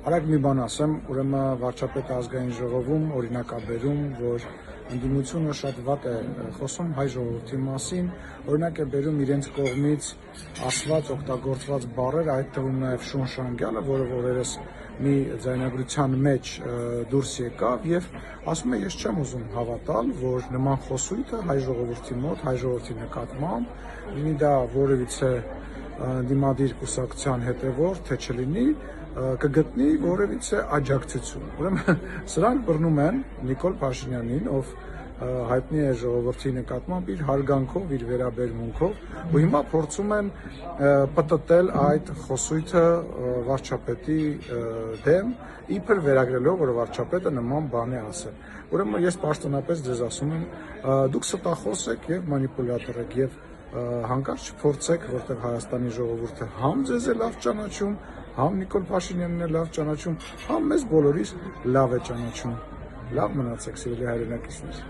Արագ մի բան ասեմ, ուրեմն վարչապետ ազգային ժողովում օրինակաբերում, որ ընդդիմությունը շատ վատ է խոսում հայ ժողովրդի մասին, օրինակ է բերում իրենց կողմից ասված, օգտագործված բառեր, այդ թվում նաև Շուն Շանգյալը, որը օրերս մի ձայնագրության մեջ դուրս եկավ եւ ասում է ես չեմ ուզում հավատալ, որ նման խոսույթը հայ ժողովրդի մոտ, հայ ժողովրդի նկատմամբ, լինի դա որևիցե դիմադիր կուսակցության հետևորդ, թե չլինի, կգտնի որևիցե աջակցություն։ Ուրեմն սրանք բռնում են Նիկոլ Փաշինյանին, ով հայտնի է ժողովրդի նկատմամբ իր հարգանքով, իր վերաբերմունքով, ու հիմա փորձում են պտտել այդ խոսույթը վարչապետի դեմ, իբր վերագրելով, որ վարչապետը նման բան է ասել։ Ուրեմն ես պաշտոնապես ձեզ ասում եմ, դուք ստախոս եք եւ մանիպուլյատոր եք եւ հանկարծ չփորձեք, որտեղ Հայաստանի ժողովուրդը համ ձեզ է լավ ճանաչում, համ Նիկոլ Փաշինյանն է լավ ճանաչում, համ մեզ բոլորիս լավ է ճանաչում։ Լավ մնացեք, սիրելի հայրենակիցներ։